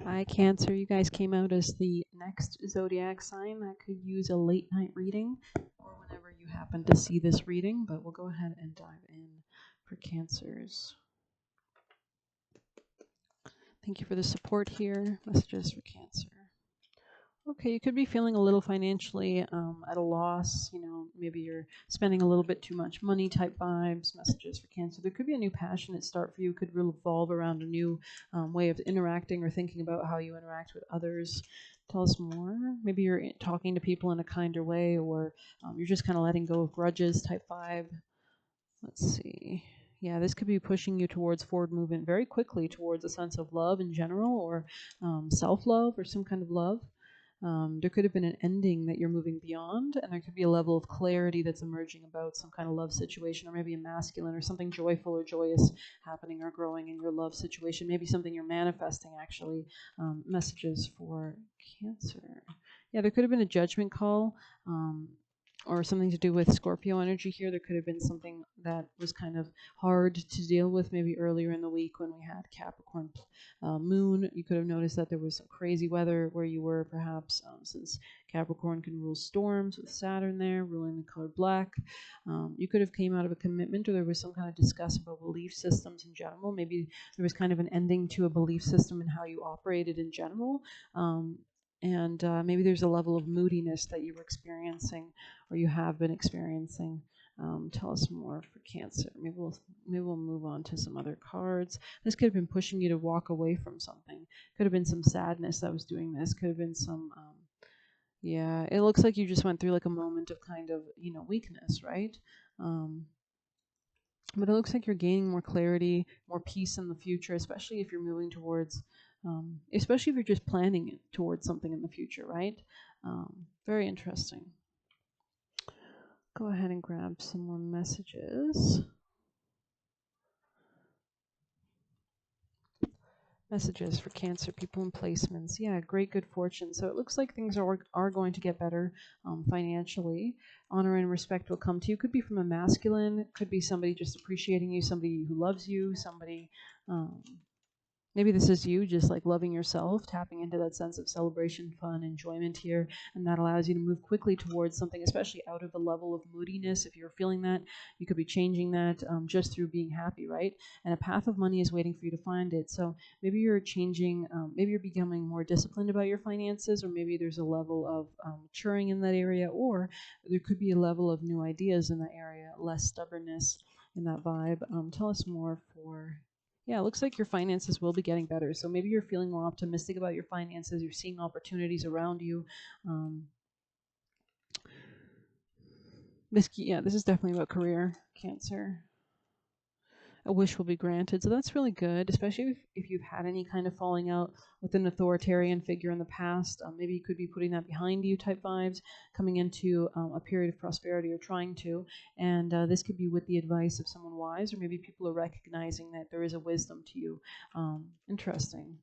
Hi, Cancer. You guys came out as the next zodiac sign that could use a late night reading or whenever you happen to see this reading, but we'll go ahead and dive in for Cancers. Thank you for the support here. Messages for Cancer. Okay, you could be feeling a little financially at a loss. Maybe you're spending a little bit too much money type vibes. Messages for Cancer. There could be a new passionate start for you. Could revolve around a new way of interacting or thinking about how you interact with others. Tell us more. Maybe you're talking to people in a kinder way, or you're just kind of letting go of grudges type vibe. Let's see. Yeah, this could be pushing you towards forward movement very quickly towards a sense of love in general, or self-love, or some kind of love. There could have been an ending that you're moving beyond, and there could be a level of clarity that's emerging about some kind of love situation, or maybe a masculine or something joyful or joyous happening or growing in your love situation. Maybe something you're manifesting, actually. Messages for Cancer. Yeah, there could have been a judgment call. Or something to do with Scorpio energy here. There could have been something that was kind of hard to deal with maybe earlier in the week when we had Capricorn moon. You could have noticed that there was some crazy weather where you were, perhaps, since Capricorn can rule storms with Saturn there ruling the color black. You could have came out of a commitment, or there was some kind of discuss about belief systems in general. Maybe there was kind of an ending to a belief system and how you operated in general. And maybe there's a level of moodiness that you were experiencing or you have been experiencing. Tell us more for Cancer. Maybe we'll move on to some other cards. This could have been pushing you to walk away from something. Could have been some sadness that was doing this. Could have been some yeah, it looks like you just went through like a moment of kind of, weakness, right? But it looks like you're gaining more clarity, more peace in the future, especially if you're moving towards, especially if you're just planning it towards something in the future, right? Very interesting. Go ahead and grab some more messages. Messages for Cancer people and placements. Yeah, great good fortune. So it looks like things are going to get better financially. Honor and respect will come to you. Could be from a masculine. Could be somebody just appreciating you, somebody who loves you, somebody. Maybe this is you just like loving yourself, tapping into that sense of celebration, fun, enjoyment here, and that allows you to move quickly towards something, especially out of a level of moodiness. If you're feeling that, you could be changing that just through being happy, right? And a path of money is waiting for you to find it. So maybe you're changing, maybe you're becoming more disciplined about your finances, or maybe there's a level of maturing in that area, or there could be a level of new ideas in that area, less stubbornness in that vibe. Tell us more for yeah, it looks like your finances will be getting better. So maybe you're feeling more optimistic about your finances. You're seeing opportunities around you. This is definitely about career, Cancer. A wish will be granted. So that's really good, especially if you've had any kind of falling out with an authoritarian figure in the past. Maybe you could be putting that behind you type vibes, coming into a period of prosperity or trying to. And this could be with the advice of someone wise, or maybe people are recognizing that there is a wisdom to you. Interesting.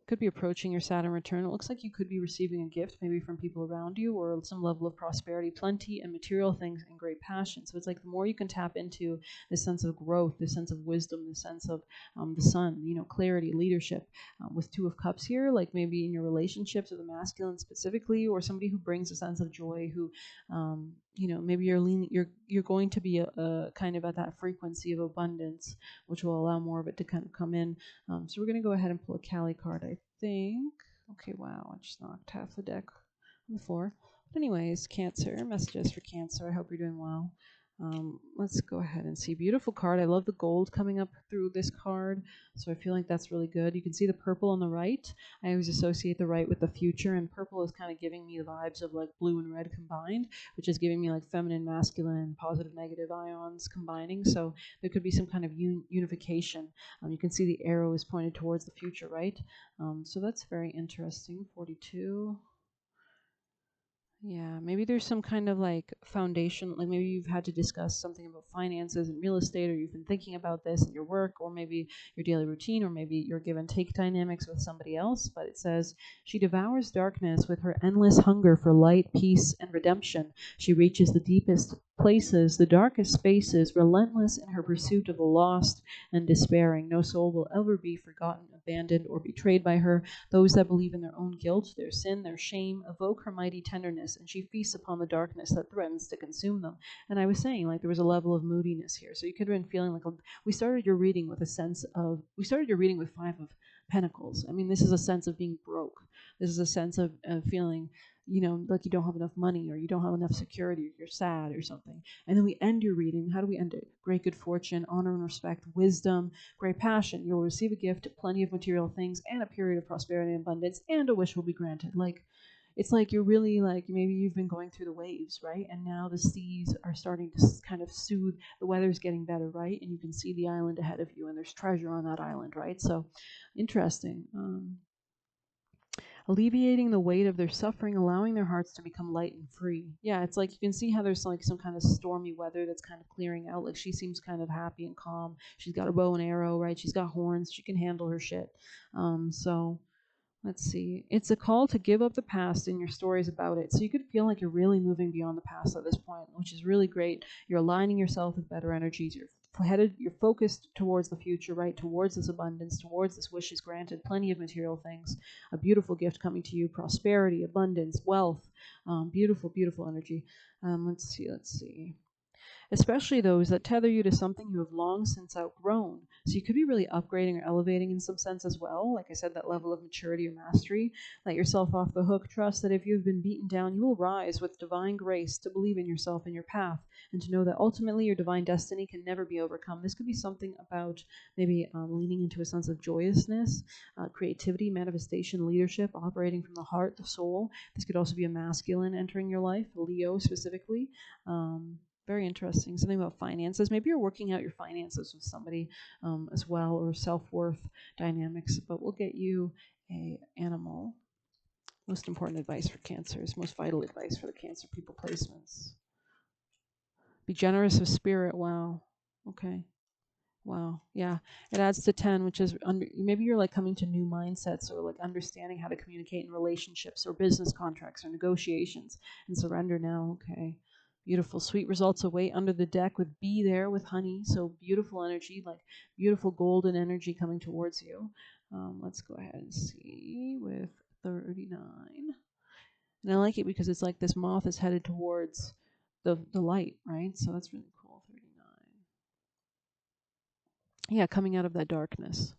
Could be approaching your Saturn return. It looks like you could be receiving a gift, maybe from people around you, or some level of prosperity, plenty, and material things, and great passion. So it's like the more you can tap into this sense of growth, this sense of wisdom, this sense of the sun, clarity, leadership. With Two of Cups here, like maybe in your relationships with a masculine specifically, or somebody who brings a sense of joy, who maybe you're going to be a kind of at that frequency of abundance, which will allow more of it to kind of come in. So we're going to go ahead and pull a Kali card, I think. Okay, wow, I just knocked half the deck on the floor. But anyways, Cancer, messages for Cancer. I hope you're doing well. Let's go ahead and see. Beautiful card. I love the gold coming up through this card. So I feel like that's really good. You can see the purple on the right. I always associate the right with the future, and purple is kind of giving me the vibes of like blue and red combined, which is giving me like feminine, masculine, positive, negative ions combining. So there could be some kind of unification. You can see the arrow is pointed towards the future, right? So that's very interesting. 42. Yeah, maybe there's some kind of like foundation, like maybe you've had to discuss something about finances and real estate, or you've been thinking about this in your work, or maybe your daily routine, or maybe your give and take dynamics with somebody else. But it says, she devours darkness with her endless hunger for light, peace, and redemption. She reaches the deepest places, the darkest spaces, relentless in her pursuit of the lost and despairing. No soul will ever be forgotten, abandoned, or betrayed by her. Those that believe in their own guilt, their sin, their shame, evoke her mighty tenderness, and she feasts upon the darkness that threatens to consume them. And I was saying, like, there was a level of moodiness here. So you could have been feeling like we started your reading with Five of Pentacles. I mean, this is a sense of being broke. This is a sense of feeling, like you don't have enough money or you don't have enough security or you're sad or something. And then we end your reading. How do we end it? Great good fortune, honor and respect, wisdom, great passion. You'll receive a gift, plenty of material things, and a period of prosperity and abundance, and a wish will be granted. Like, it's like you're really, like, maybe you've been going through the waves, right? And now the seas are starting to kind of soothe. The weather's getting better, right? And you can see the island ahead of you, and there's treasure on that island, right? So interesting. Alleviating the weight of their suffering, allowing their hearts to become light and free. Yeah, it's like you can see how there's like some kind of stormy weather that's kind of clearing out. Like, she seems kind of happy and calm. She's got a bow and arrow, right? She's got horns. She can handle her shit. So let's see. It's a call to give up the past and your stories about it. So you could feel like you're really moving beyond the past at this point, which is really great. You're aligning yourself with better energies. You're focused towards the future, right? Towards this abundance, towards this wishes granted, plenty of material things, a beautiful gift coming to you, prosperity, abundance, wealth, beautiful, beautiful energy. Let's see. Especially those that tether you to something you have long since outgrown. So you could be really upgrading or elevating in some sense as well. Like I said, that level of maturity or mastery. Let yourself off the hook. Trust that if you have been beaten down, you will rise with divine grace to believe in yourself and your path, and to know that ultimately your divine destiny can never be overcome. This could be something about maybe leaning into a sense of joyousness, creativity, manifestation, leadership, operating from the heart, the soul. This could also be a masculine entering your life, Leo specifically. Very interesting. Something about finances. Maybe you're working out your finances with somebody as well, or self-worth dynamics. But we'll get you a animal. Most important advice for Cancers. Most vital advice for the Cancer people placements. Be generous of spirit. Wow. Okay. Wow. Yeah. It adds to 10, which is maybe you're like coming to new mindsets, or like understanding how to communicate in relationships or business contracts or negotiations, and surrender now. Okay. Beautiful. Sweet results await under the deck with Be there with honey. So beautiful energy, like beautiful golden energy coming towards you. Let's go ahead and see with 39. And I like it because it's like this moth is headed towards the light, right? So that's really cool. 39. Yeah, coming out of that darkness.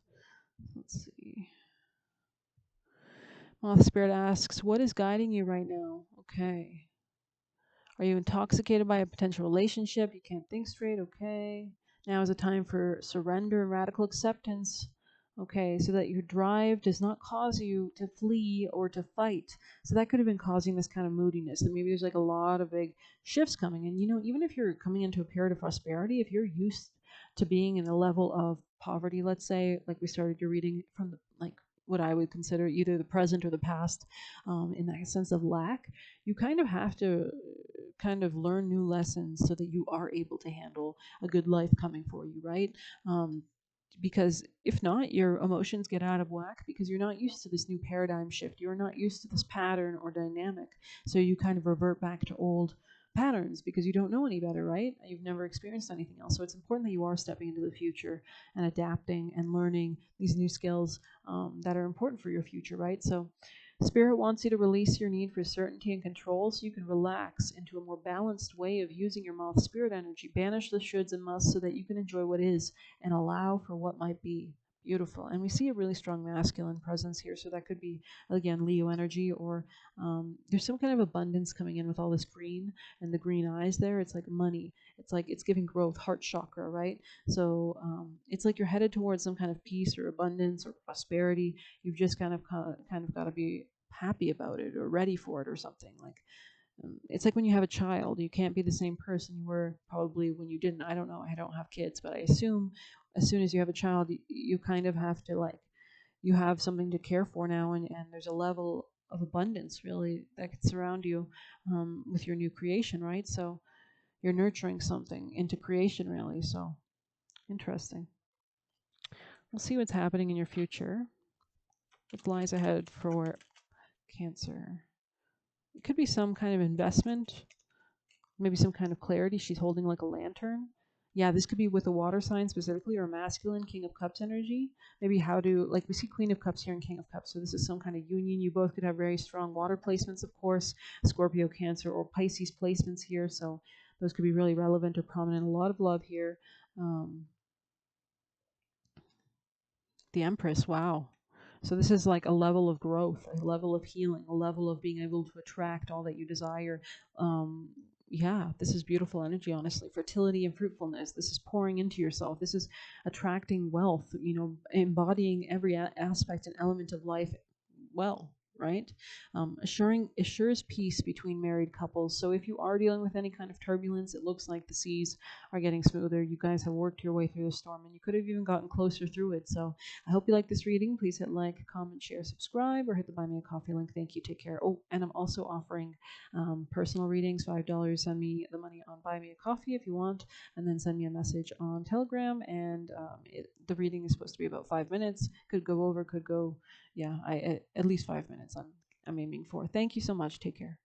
Let's see. Moth Spirit asks, what is guiding you right now? Okay. Are you intoxicated by a potential relationship? You can't think straight? Okay. Now is a time for surrender and radical acceptance. Okay, so that your drive does not cause you to flee or to fight. So that could have been causing this kind of moodiness. And maybe there's like a lot of big shifts coming. And even if you're coming into a period of prosperity, if you're used to being in a level of poverty, let's say, like we started your reading from what I would consider either the present or the past, in that sense of lack, you kind of have to kind of learn new lessons so that you are able to handle a good life coming for you, right? Because if not, your emotions get out of whack because you're not used to this new paradigm shift. You're not used to this pattern or dynamic. So you kind of revert back to old patterns because you don't know any better, right? You've never experienced anything else. So it's important that you are stepping into the future and adapting and learning these new skills that are important for your future, right? So Spirit wants you to release your need for certainty and control so you can relax into a more balanced way of using your moth spirit energy. Banish the shoulds and musts so that you can enjoy what is and allow for what might be. Beautiful. And we see a really strong masculine presence here. So that could be, again, Leo energy, or there's some kind of abundance coming in with all this green and the green eyes there. It's like money. It's like it's giving growth, heart chakra, right? So it's like you're headed towards some kind of peace or abundance or prosperity. You've just kind of got to be happy about it or ready for it or something. Like it's like when you have a child, you can't be the same person you were probably when you didn't. I don't know. I don't have kids, but I assume as soon as you have a child, you kind of have to, like, you have something to care for now, and there's a level of abundance really that could surround you with your new creation, right? So you're nurturing something into creation, really. So interesting. We'll see what's happening in your future. What lies ahead for Cancer? It could be some kind of investment. maybe some kind of clarity. She's holding like a lantern. Yeah, this could be with a water sign specifically, or masculine King of Cups energy. Maybe how to, like, we see Queen of Cups here and King of Cups, so this is some kind of union. You both could have very strong water placements, of course, Scorpio, Cancer, or Pisces placements here, so those could be really relevant or prominent. A lot of love here. Um, the Empress, wow. So this is like a level of growth, a level of healing, a level of being able to attract all that you desire. Um, yeah, this is beautiful energy, honestly. Fertility and fruitfulness. This is pouring into yourself. This is attracting wealth, embodying every aspect and element of life well, right? Assures peace between married couples. So if you are dealing with any kind of turbulence, it looks like the seas are getting smoother. You guys have worked your way through the storm, and you could have even gotten closer through it. So I hope you like this reading. Please hit like, comment, share, subscribe, or hit the Buy Me a Coffee link. Thank you. Take care. Oh, and I'm also offering personal readings, $5. Send me the money on Buy Me a Coffee if you want, and then send me a message on Telegram. And the reading is supposed to be about 5 minutes. Could go over, could go, yeah, at least 5 minutes. I'm aiming for. Thank you so much. Take care.